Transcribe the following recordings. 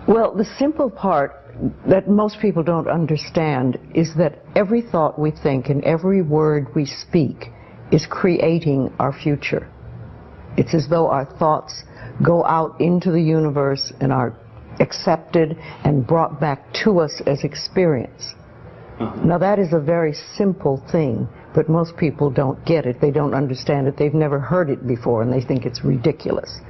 Well, the simple part that most people don't understand is that every thought we think and every word we speak is creating our future. It's as though our thoughts go out into the universe and are accepted and brought back to us as experience. Now that is a very simple thing, but most people don't get it. They don't understand it. They've never heard it before and they think it's ridiculous.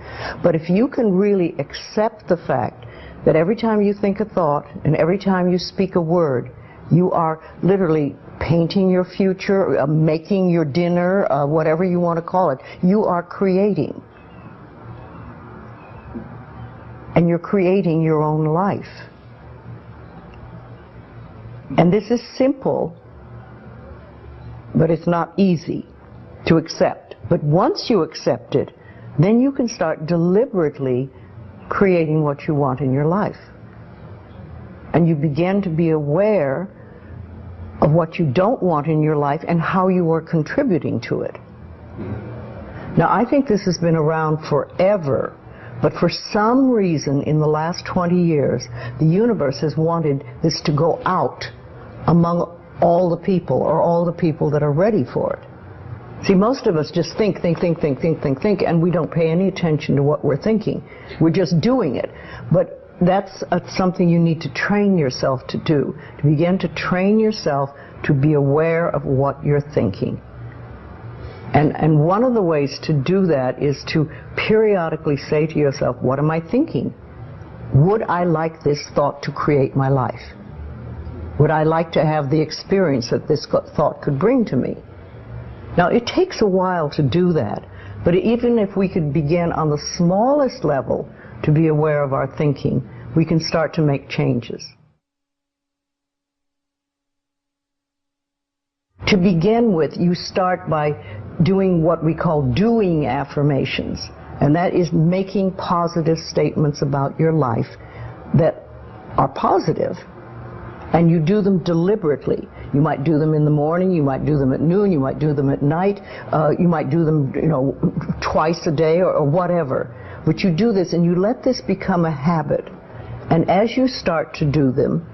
But if you can really accept the fact that every time you think a thought and every time you speak a word, you are literally painting your future, making your dinner, whatever you want to call it. You are creating. And you're creating your own life. And this is simple, but it's not easy to accept. But once you accept it, then you can start deliberately creating what you want in your life. And you begin to be aware of what you don't want in your life and how you are contributing to it. Now, I think this has been around forever, but for some reason in the last 20 years, the universe has wanted this to go out among all the people, or all the people that are ready for it. See, most of us just think, and we don't pay any attention to what we're thinking. We're just doing it. But that's something you need to train yourself to do, to begin to train yourself to be aware of what you're thinking. And one of the ways to do that is to periodically say to yourself, what am I thinking? Would I like this thought to create my life? Would I like to have the experience that this thought could bring to me? Now, it takes a while to do that, but even if we could begin on the smallest level to be aware of our thinking, we can start to make changes. To begin with, you start by doing what we call doing affirmations, and that is making positive statements about your life that are positive, and you do them deliberately. You might do them in the morning, you might do them at noon, you might do them at night, you might do them, twice a day or whatever. But you do this and you let this become a habit. And as you start to do them,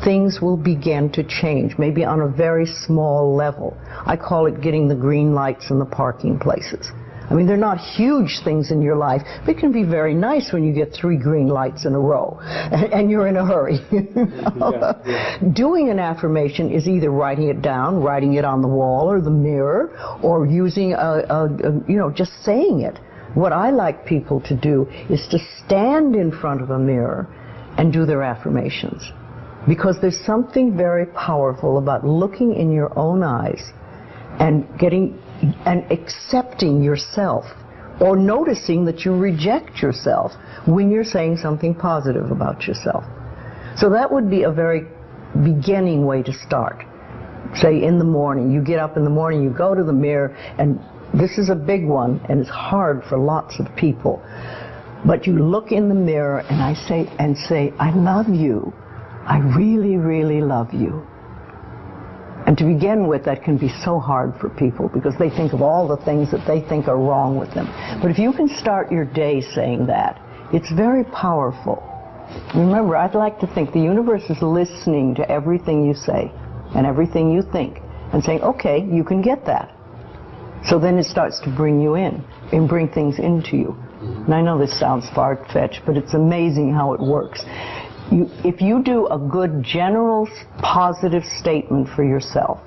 things will begin to change, maybe on a very small level. I call it getting the green lights in the parking places. I mean, they're not huge things in your life, but it can be very nice when you get 3 green lights in a row, and you're in a hurry. Doing an affirmation is either writing it down, writing it on the wall or the mirror, or using just saying it. What I like people to do is to stand in front of a mirror and do their affirmations. Because there's something very powerful about looking in your own eyes and accepting yourself, or noticing that you reject yourself when you're saying something positive about yourself. So that would be a very beginning way to start. Say in the morning, you get up in the morning, you go to the mirror, and this is a big one, and it's hard for lots of people. But you look in the mirror and say, I love you. I really, really love you. And to begin with, that can be so hard for people because they think of all the things that they think are wrong with them. But if you can start your day saying that, it's very powerful. Remember, I'd like to think the universe is listening to everything you say and everything you think and saying, okay, you can get that. So then it starts to bring you in and bring things into you. And I know this sounds far-fetched, but it's amazing how it works. If you do a good general positive statement for yourself,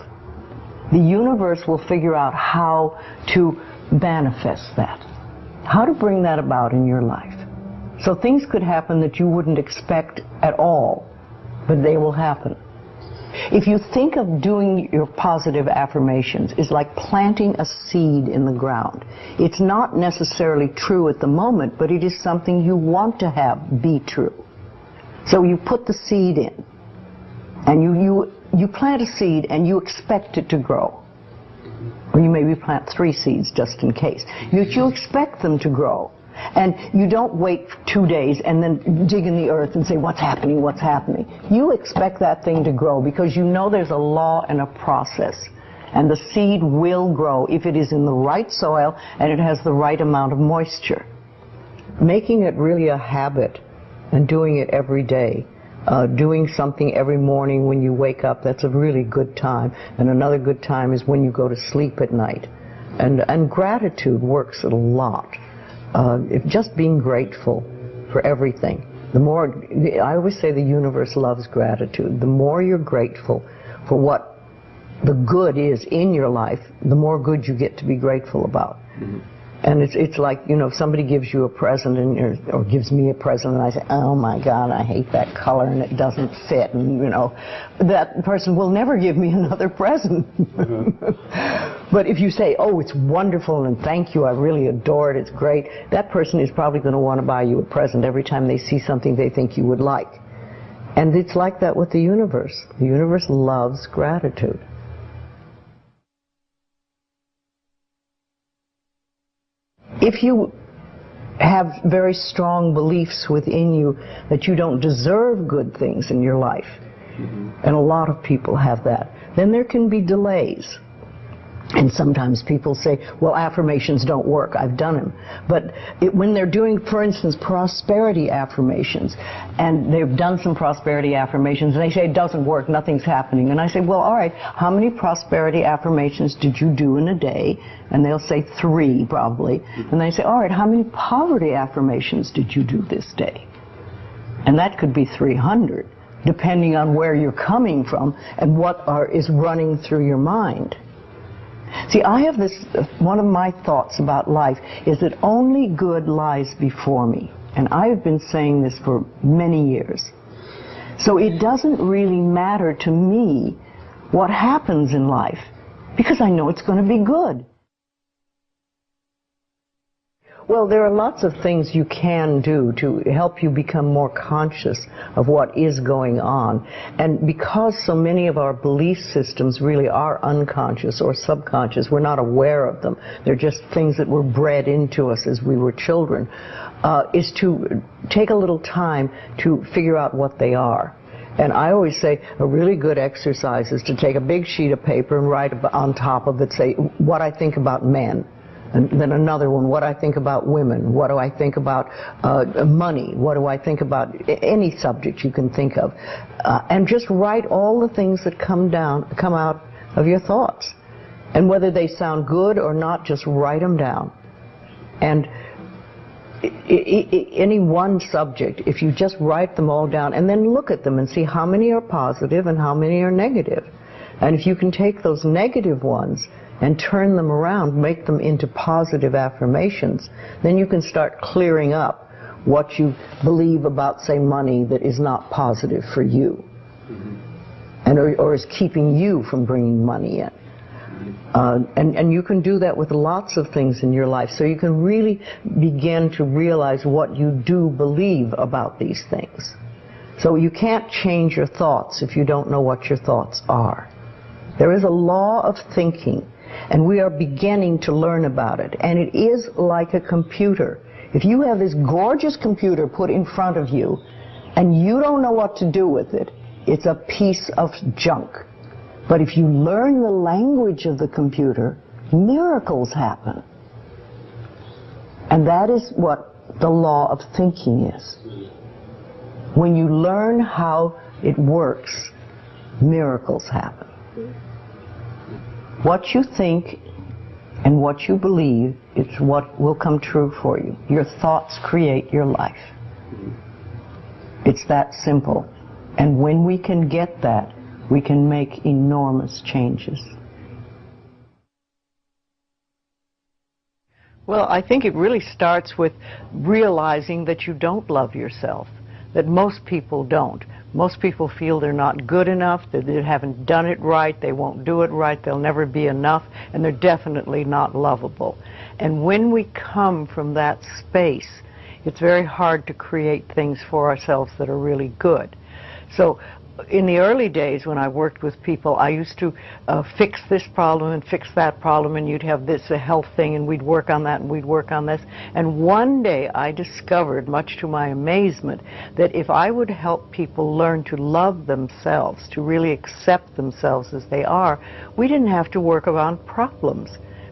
the universe will figure out how to manifest that, how to bring that about in your life. So things could happen that you wouldn't expect at all, but they will happen. If you think of doing your positive affirmations is like planting a seed in the ground. It's not necessarily true at the moment, but it is something you want to have be true. So you put the seed in, and you plant a seed and you expect it to grow. Or you maybe plant 3 seeds just in case. You expect them to grow. And you don't wait 2 days and then dig in the earth and say, what's happening, what's happening? You expect that thing to grow because you know there's a law and a process. And the seed will grow if it is in the right soil and it has the right amount of moisture. Making it really a habit and doing it every day. Doing something every morning when you wake up, that's a really good time. And another good time is when you go to sleep at night. And gratitude works a lot. Just being grateful for everything. The more, I always say the universe loves gratitude. The more you're grateful for what the good is in your life, the more good you get to be grateful about. Mm-hmm. And it's like, you know, if somebody gives you a present or gives me a present and I say, oh my God, I hate that color and it doesn't fit, and you know, that person will never give me another present. Mm-hmm. But if you say, oh, it's wonderful and thank you, I really adore it, it's great, that person is probably going to want to buy you a present every time they see something they think you would like. And it's like that with the universe. The universe loves gratitude. If you have very strong beliefs within you that you don't deserve good things in your life, mm-hmm. and a lot of people have that, then there can be delays. And sometimes people say, well, affirmations don't work. I've done them. But when they're doing, for instance, prosperity affirmations, and they've done some prosperity affirmations, and they say it doesn't work, nothing's happening. And I say, well, all right, how many prosperity affirmations did you do in a day? And they'll say 3, probably. And they say, all right, how many poverty affirmations did you do this day? And that could be 300, depending on where you're coming from and what is running through your mind. See, I have this, one of my thoughts about life is that only good lies before me. And I've been saying this for many years. So it doesn't really matter to me what happens in life, because I know it's going to be good. Well, there are lots of things you can do to help you become more conscious of what is going on. And because so many of our belief systems really are unconscious or subconscious, we're not aware of them. They're just things that were bred into us as we were children, is to take a little time to figure out what they are. And I always say a really good exercise is to take a big sheet of paper and write on top of it, say, what I think about men. And then another one, what I think about women, what do I think about money, what do I think about any subject you can think of. And just write all the things that come out of your thoughts. And whether they sound good or not, just write them down. And any one subject, if you just write them all down and then look at them and see how many are positive and how many are negative. And if you can take those negative ones and turn them around, make them into positive affirmations, then you can start clearing up what you believe about, say, money that is not positive for you, mm-hmm. and or is keeping you from bringing money in. And you can do that with lots of things in your life, so you can really begin to realize what you do believe about these things. So you can't change your thoughts if you don't know what your thoughts are. There is a law of thinking, and we are beginning to learn about it. And it is like a computer. If you have this gorgeous computer put in front of you, and you don't know what to do with it, it's a piece of junk. But if you learn the language of the computer, miracles happen. And that is what the law of thinking is. When you learn how it works, miracles happen. What you think and what you believe is what will come true for you. Your thoughts create your life. It's that simple. And when we can get that, we can make enormous changes. Well, I think it really starts with realizing that you don't love yourself, that most people don't. Most people feel they're not good enough, that they haven't done it right, they won't do it right, they'll never be enough, and they're definitely not lovable. And when we come from that space, it's very hard to create things for ourselves that are really good. So in the early days when I worked with people, I used to fix this problem and fix that problem, and you'd have this, a health thing, and we'd work on that and we'd work on this. And one day I discovered, much to my amazement, that if I would help people learn to love themselves, to really accept themselves as they are, we didn't have to work around problems,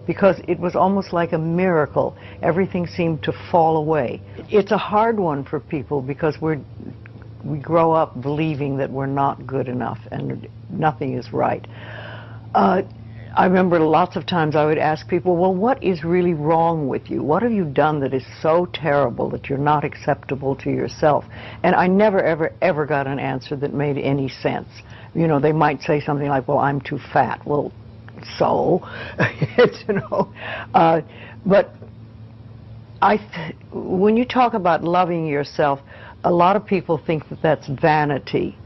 because it was almost like a miracle. Everything seemed to fall away. It's a hard one for people because we grow up believing that we're not good enough and nothing is right. I remember lots of times I would ask people, well, what is really wrong with you? What have you done that is so terrible that you're not acceptable to yourself? And I never, ever, ever got an answer that made any sense. You know, they might say something like, well, I'm too fat. Well, so, you know. But when you talk about loving yourself, a lot of people think that that's vanity.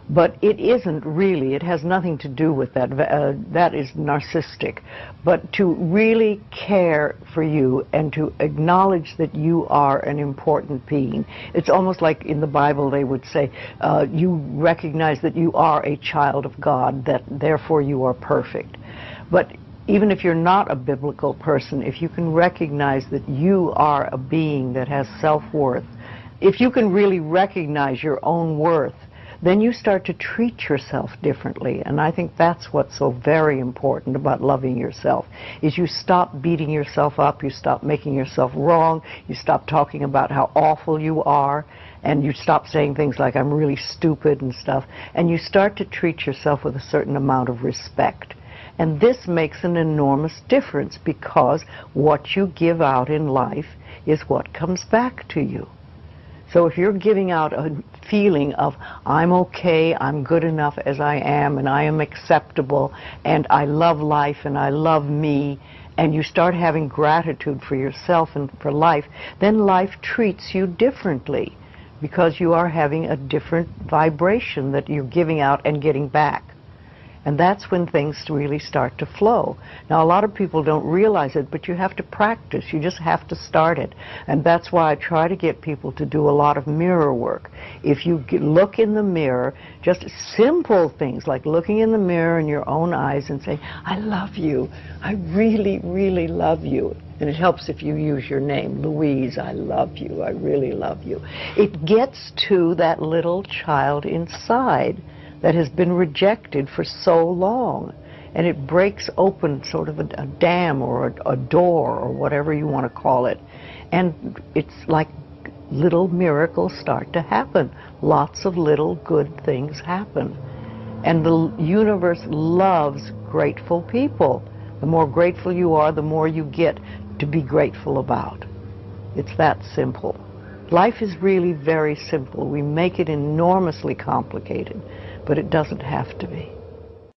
But it isn't really. It has nothing to do with that. That is narcissistic. But to really care for you and to acknowledge that you are an important being. It's almost like in the Bible they would say, you recognize that you are a child of God, that therefore you are perfect. But even if you're not a biblical person, if you can recognize that you are a being that has self-worth, if you can really recognize your own worth, then you start to treat yourself differently. And I think that's what's so very important about loving yourself, is you stop beating yourself up, you stop making yourself wrong, you stop talking about how awful you are, and you stop saying things like, I'm really stupid and stuff, and you start to treat yourself with a certain amount of respect. And this makes an enormous difference, because what you give out in life is what comes back to you. So if you're giving out a feeling of, I'm okay, I'm good enough as I am, and I am acceptable, and I love life, and I love me, and you start having gratitude for yourself and for life, then life treats you differently, because you are having a different vibration that you're giving out and getting back. And that's when things really start to flow. Now, a lot of people don't realize it, but you have to practice. You just have to start it. And that's why I try to get people to do a lot of mirror work. If you look in the mirror, just simple things like looking in the mirror in your own eyes and saying, I love you. I really, really love you. And it helps if you use your name, Louise, I love you. I really love you. It gets to that little child inside that has been rejected for so long, and it breaks open sort of a dam or a door or whatever you want to call it, and it's like little miracles start to happen. Lots of little good things happen, and the universe loves grateful people. The more grateful you are, the more you get to be grateful about. It's that simple. Life is really very simple. We make it enormously complicated, but it doesn't have to be.